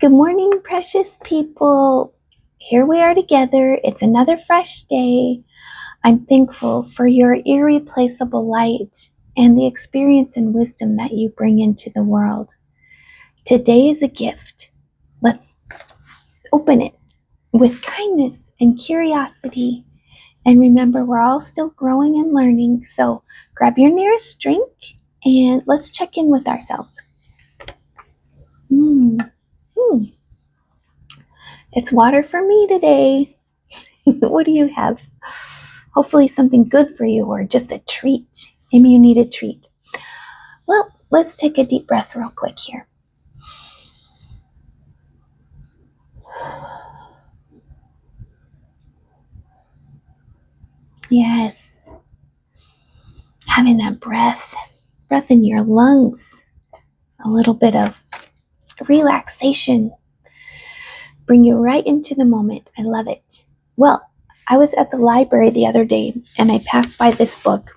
Good morning, precious people. Here we are together. It's another fresh day. I'm thankful for your irreplaceable light and the experience and wisdom that you bring into the world. Today is a gift. Let's open it with kindness and curiosity. And remember, we're all still growing and learning. So grab your nearest drink and let's check in with ourselves. It's water for me today. What do you have? Hopefully something good for you or just a treat. Maybe you need a treat. Well, let's take a deep breath real quick here. Yes. Having that breath in your lungs. A little bit of relaxation. Bring you right into the moment. I love it. Well, I was at the library the other day and I passed by this book.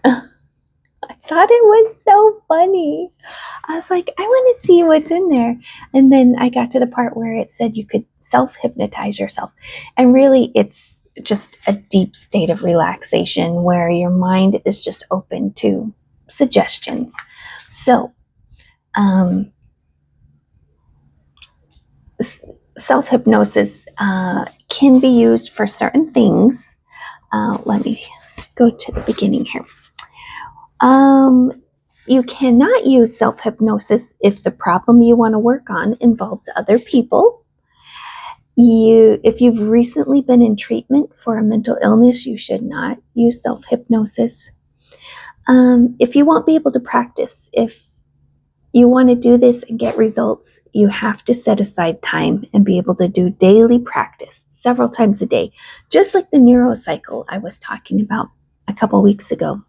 I thought it was so funny. I was like, I want to see what's in there. And then I got to the part where it said you could self-hypnotize yourself. And really, it's just a deep state of relaxation where your mind is just open to suggestions. So, self-hypnosis can be used for certain things. Let me go to the beginning here. You cannot use self-hypnosis if the problem you want to work on involves other people. If you've recently been in treatment for a mental illness, you should not use self-hypnosis. If you won't be able to practice, if you want to do this and get results, you have to set aside time and be able to do daily practice several times a day, just like the neurocycle I was talking about a couple weeks ago.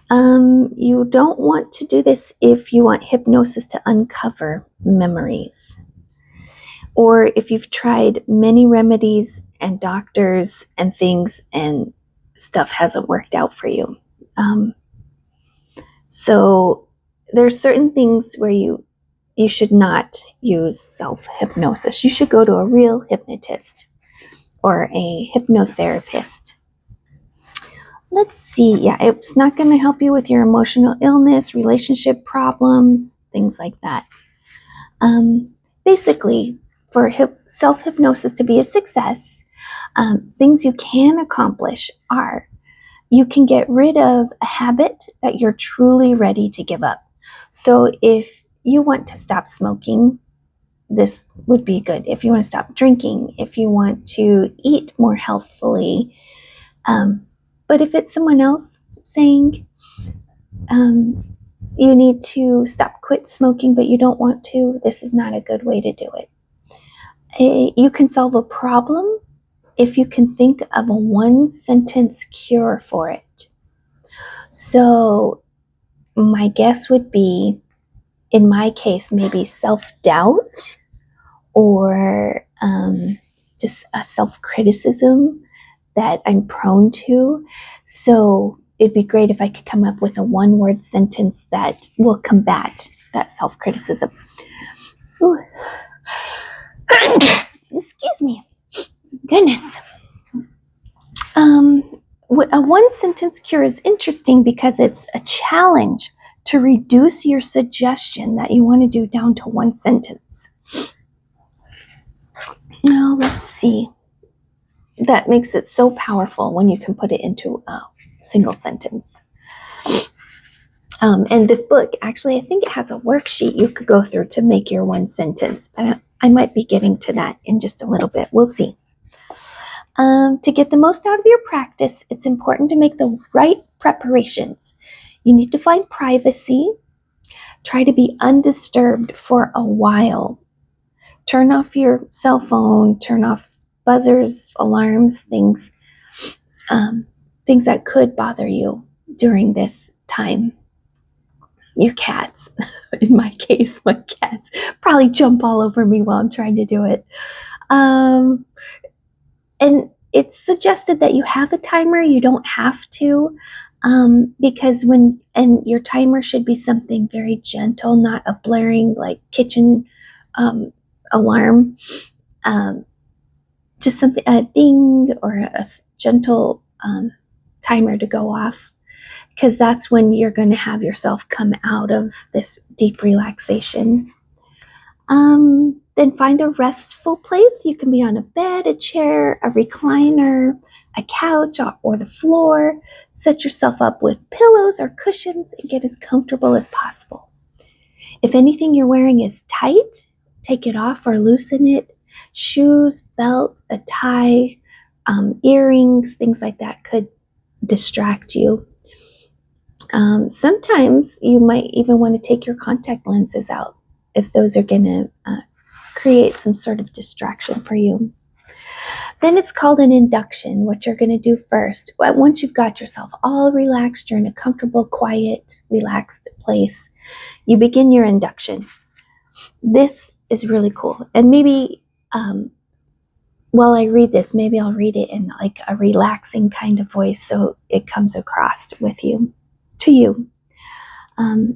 You don't want to do this if you want hypnosis to uncover memories, or if you've tried many remedies and doctors and things and stuff hasn't worked out for you. So there's certain things where you should not use self-hypnosis. You should go to a real hypnotist or a hypnotherapist. Let's see. Yeah, it's not going to help you with your emotional illness, relationship problems, things like that. Basically, for self-hypnosis to be a success, things you can accomplish are you can get rid of a habit that you're truly ready to give up. So if you want to stop smoking, this would be good. If you want to stop drinking, if you want to eat more healthfully, but if it's someone else saying you need to quit smoking, but you don't want to, this is not a good way to do it. You can solve a problem if you can think of a one-sentence cure for it. So my guess would be, in my case, maybe self-doubt or just a self-criticism that I'm prone to. So it'd be great if I could come up with a one-word sentence that will combat that self-criticism. Excuse me. Goodness. A one-sentence cure is interesting because it's a challenge to reduce your suggestion that you want to do down to one sentence. Now, let's see. That makes it so powerful when you can put it into a single sentence. And this book, actually, I think it has a worksheet you could go through to make your one sentence, but I might be getting to that in just a little bit. We'll see. To get the most out of your practice, it's important to make the right preparations. You need to find privacy. Try to be undisturbed for a while. Turn off your cell phone, turn off buzzers, alarms, things that could bother you during this time. Your cats, in my case, my cats probably jump all over me while I'm trying to do it. And it's suggested that you have a timer. You don't have to. Because and your timer should be something very gentle, not a blaring like kitchen alarm. Um, just something, a ding or a gentle timer to go off, because that's when you're going to have yourself come out of this deep relaxation. Then find a restful place. You can be on a bed, a chair, a recliner, a couch, or the floor. Set yourself up with pillows or cushions and get as comfortable as possible. If anything you're wearing is tight, take it off or loosen it. Shoes, belt, a tie, earrings, things like that could distract you. Sometimes you might even want to take your contact lenses out if those are going to create some sort of distraction for you. Then it's called an induction. What you're going to do first, once you've got yourself all relaxed, you're in a comfortable, quiet, relaxed place, you begin your induction. This is really cool. And maybe while I read this, maybe I'll read it in like a relaxing kind of voice so it comes across with you, to you.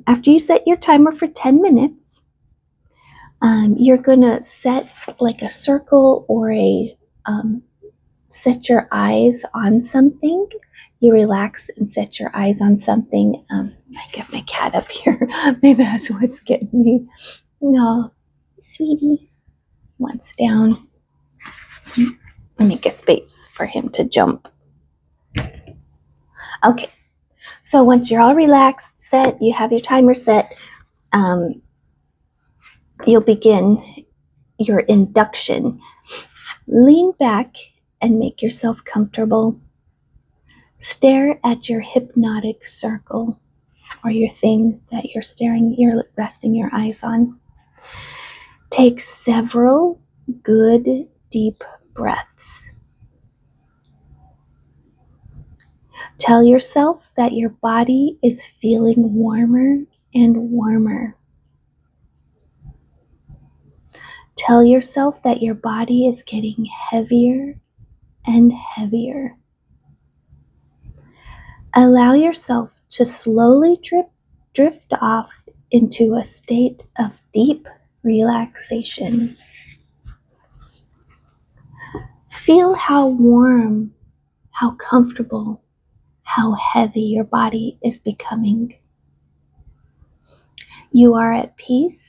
After you set your timer for 10 minutes, you're going to set like a circle or set your eyes on something. You relax and set your eyes on something. I got my cat up here. Maybe that's what's getting me. No, sweetie wants down. Make a space for him to jump. Okay, so once you're all relaxed, set, you have your timer set, you'll begin your induction. Lean back and make yourself comfortable. Stare at your hypnotic circle or your thing that you're resting your eyes on. Take several good deep breaths. Tell yourself that your body is feeling warmer and warmer. Tell yourself that your body is getting heavier and heavier. Allow yourself to slowly drift off into a state of deep relaxation. Feel how warm, how comfortable, how heavy your body is becoming. You are at peace.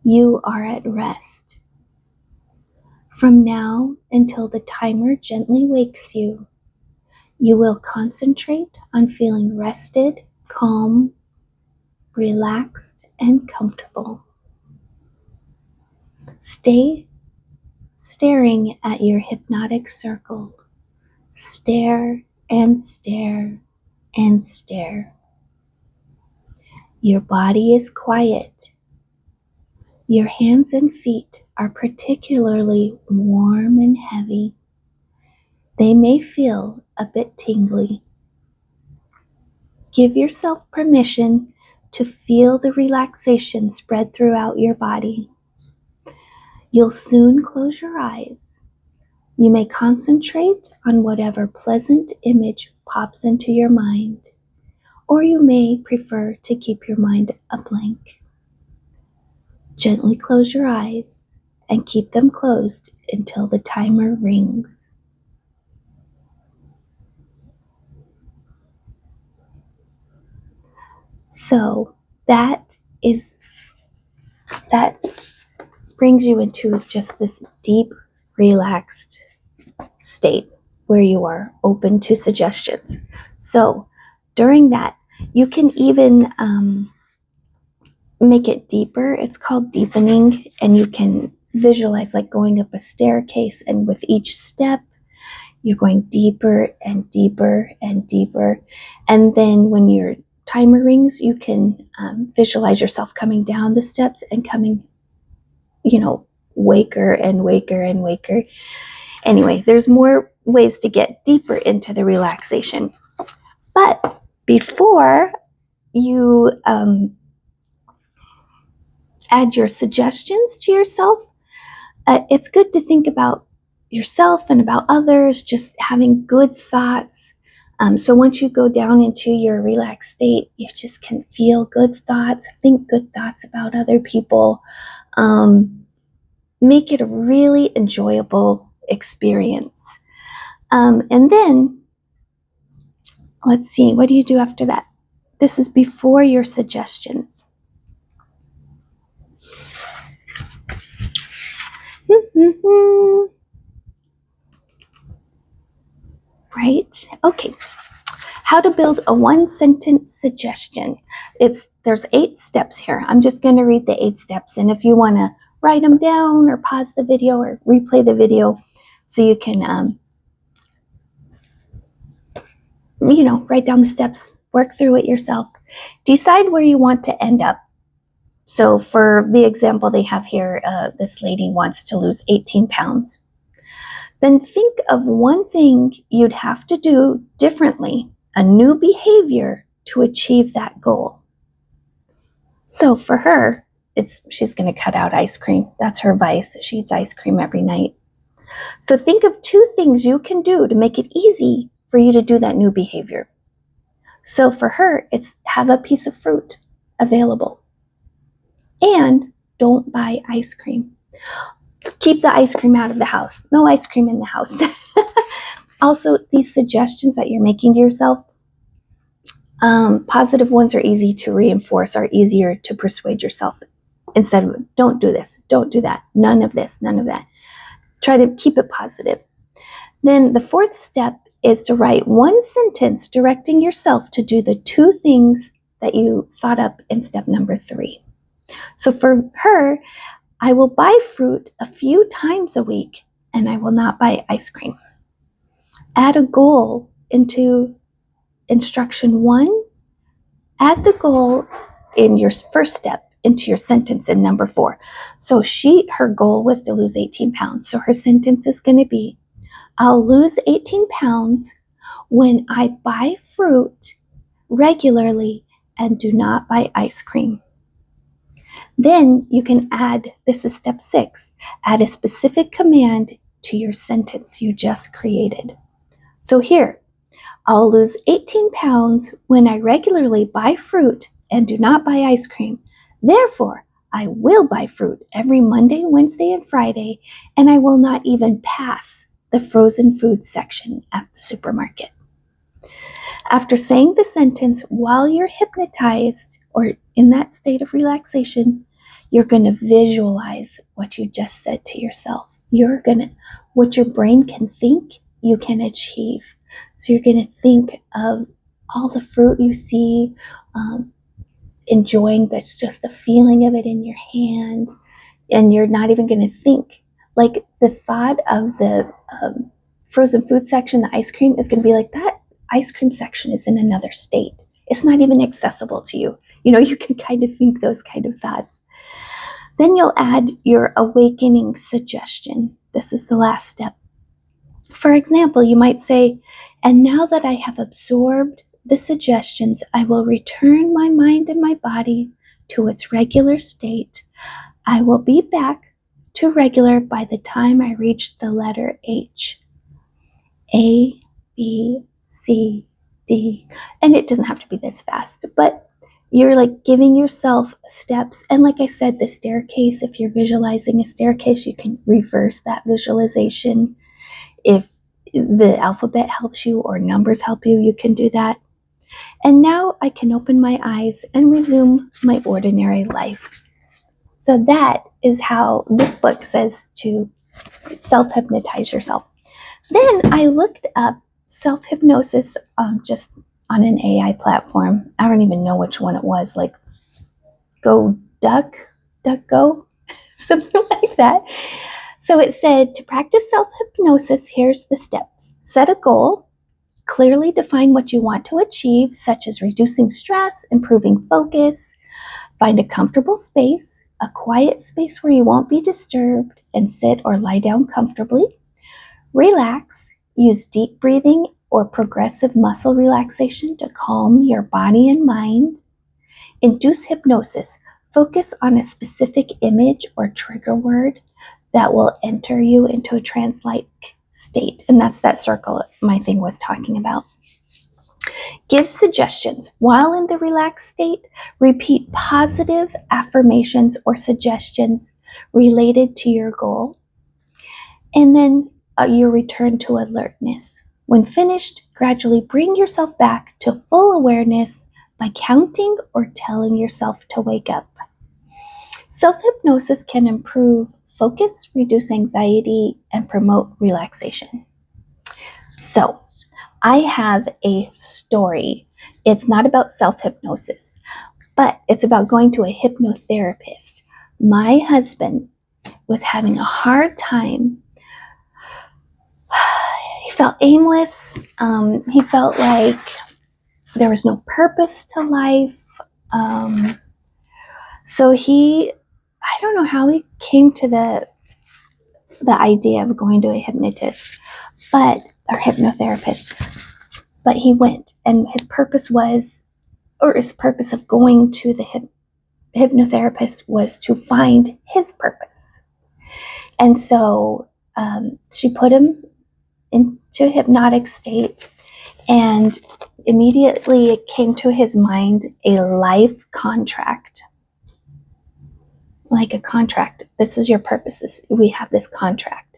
You are at rest. From now until the timer gently wakes you, you will concentrate on feeling rested, calm, relaxed, and comfortable. Stay staring at your hypnotic circle. Stare and stare and stare. Your body is quiet. Your hands and feet are particularly warm and heavy. They may feel a bit tingly. Give yourself permission to feel the relaxation spread throughout your body. You'll soon close your eyes. You may concentrate on whatever pleasant image pops into your mind, or you may prefer to keep your mind a blank. Gently close your eyes and keep them closed until the timer rings. So that brings you into just this deep, relaxed state where you are open to suggestions. So during that, you can even make it deeper. It's called deepening, and you can visualize like going up a staircase, and with each step, you're going deeper and deeper and deeper. And then when your timer rings, you can visualize yourself coming down the steps and coming, waker and waker and waker. Anyway, there's more ways to get deeper into the relaxation. But before you add your suggestions to yourself, it's good to think about yourself and about others, just having good thoughts, So once you go down into your relaxed state, you just can feel good thoughts, think good thoughts about other people, make it a really enjoyable experience. And then, let's see, what do you do after that? This is before your suggestions. Right? Okay. How to build a one-sentence suggestion. There's 8 steps here. I'm just going to read the 8 steps, and if you want to write them down or pause the video or replay the video so you can, write down the steps, work through it yourself. Decide where you want to end up. So for the example they have here, this lady wants to lose 18 pounds. Then think of one thing you'd have to do differently, a new behavior to achieve that goal. So for her, she's going to cut out ice cream. That's her vice. She eats ice cream every night. So think of 2 things you can do to make it easy for you to do that new behavior. So for her, it's have a piece of fruit available. And don't buy ice cream. Keep the ice cream out of the house. No ice cream in the house. Also, these suggestions that you're making to yourself, positive ones are easy to reinforce, are easier to persuade yourself. Instead of, don't do this, don't do that, none of this, none of that. Try to keep it positive. Then the 4th step is to write 1 sentence directing yourself to do the 2 things that you thought up in step number 3. So for her, I will buy fruit a few times a week, and I will not buy ice cream. Add a goal into instruction 1. Add the goal in your first step into your sentence in number 4. So her goal was to lose 18 pounds. So her sentence is going to be, I'll lose 18 pounds when I buy fruit regularly and do not buy ice cream. Then you can add, this is step 6, add a specific command to your sentence you just created. So here, I'll lose 18 pounds when I regularly buy fruit and do not buy ice cream. Therefore, I will buy fruit every Monday, Wednesday, and Friday, and I will not even pass the frozen food section at the supermarket. After saying the sentence while you're hypnotized or in that state of relaxation, you're going to visualize what you just said to yourself. What your brain can think, you can achieve. So you're going to think of all the fruit you see, enjoying just the feeling of it in your hand, and you're not even going to think. Like the thought of the frozen food section, the ice cream, is going to be like, that ice cream section is in another state. It's not even accessible to you. You can kind of think those kind of thoughts. Then you'll add your awakening suggestion. This is the last step. For example, you might say, and now that I have absorbed the suggestions, I will return my mind and my body to its regular state. I will be back to regular by the time I reach the letter H. A, B, C, D. And it doesn't have to be this fast, but you're like giving yourself steps. And like I said, the staircase, if you're visualizing a staircase, you can reverse that visualization. If the alphabet helps you or numbers help you, you can do that. And now I can open my eyes and resume my ordinary life. So that is how this book says to self-hypnotize yourself. Then I looked up self-hypnosis just on an AI platform. I don't even know which one it was, like Go Go, something like that. So it said, to practice self-hypnosis, here's the steps. Set a goal. Clearly define what you want to achieve, such as reducing stress, improving focus. Find a comfortable space, a quiet space where you won't be disturbed, and sit or lie down comfortably. Relax. Use deep breathing or progressive muscle relaxation to calm your body and mind. Induce hypnosis. Focus on a specific image or trigger word that will enter you into a trance-like state. And that's that circle my thing was talking about. Give suggestions. While in the relaxed state, repeat positive affirmations or suggestions related to your goal. And then you return to alertness. When finished, gradually bring yourself back to full awareness by counting or telling yourself to wake up. Self-hypnosis can improve focus, reduce anxiety, and promote relaxation. So, I have a story. It's not about self-hypnosis, but it's about going to a hypnotherapist. My husband was having a hard time. He felt aimless. He felt like there was no purpose to life. So I don't know how he came to the idea of going to a hypnotist, or hypnotherapist, but he went, and his purpose of going to the hypnotherapist was to find his purpose. And so she put him into a hypnotic state, and immediately it came to his mind a life contract. Like a contract. This is your purpose. We have this contract.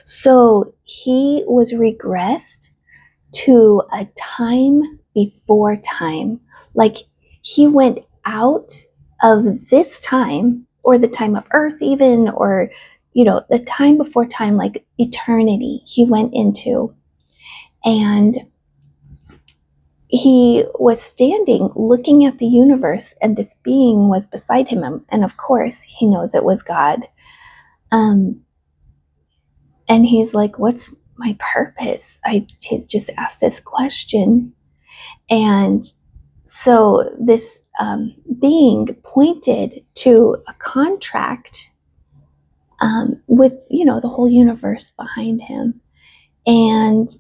So he was regressed to a time before time. Like he went out of this time, or the time of Earth even, or the time before time, like eternity, he went into. And he was standing looking at the universe, and this being was beside him, and of course he knows it was God. And he's like, what's my purpose? He's just asked this question. And so this being pointed to a contract with the whole universe behind him. And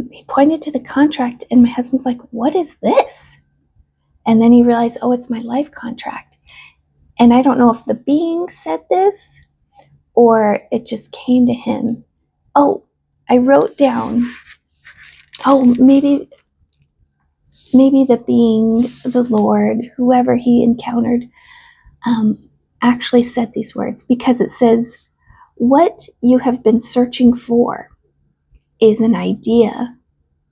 he pointed to the contract, and my husband's like, what is this? And then he realized, oh, it's my life contract. And I don't know if the being said this or it just came to him. Oh, I wrote down, maybe the being, the Lord, whoever he encountered, actually said these words, because it says, what you have been searching for is an idea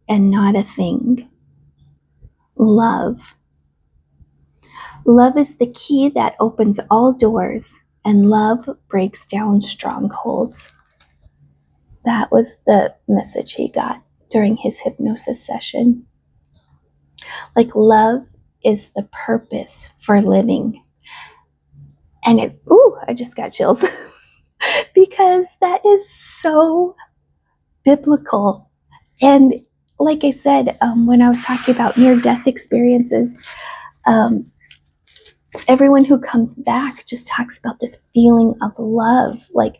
and not a thing. Love. Love is the key that opens all doors, and love breaks down strongholds. That was the message he got during his hypnosis session. Like, love is the purpose for living. And I just got chills because that is so biblical. And like I said, when I was talking about near-death experiences, everyone who comes back just talks about this feeling of love. Like,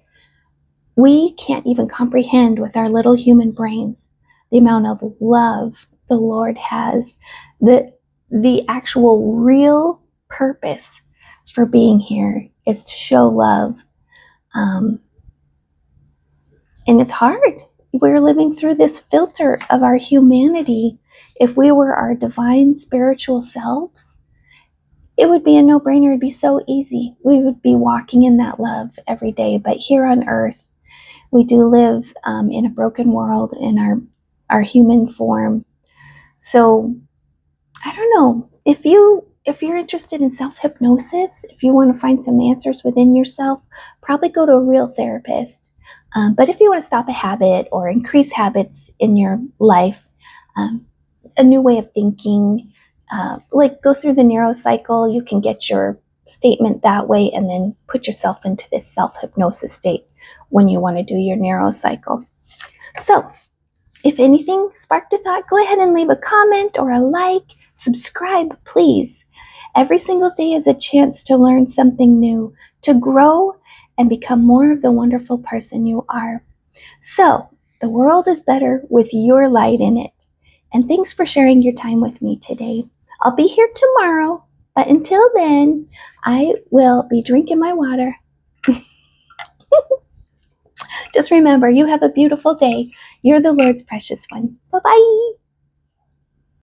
we can't even comprehend with our little human brains the amount of love the Lord has, the actual real purpose for being here is to show love. And it's hard. We're living through this filter of our humanity. If we were our divine spiritual selves, it would be a no-brainer. It'd be so easy. We would be walking in that love every day. But here on earth, we do live in a broken world in our human form. So I don't know, if you're interested in self-hypnosis, if you want to find some answers within yourself, probably go to a real therapist. But if you want to stop a habit or increase habits in your life, a new way of thinking, like go through the neurocycle, you can get your statement that way and then put yourself into this self-hypnosis state when you want to do your neurocycle. So if anything sparked a thought, go ahead and leave a comment or a like. Subscribe, please. Every single day is a chance to learn something new, to grow and become more of the wonderful person you are. So, the world is better with your light in it. And thanks for sharing your time with me today. I'll be here tomorrow, but until then, I will be drinking my water. Just remember, you have a beautiful day. You're the Lord's precious one. Bye bye.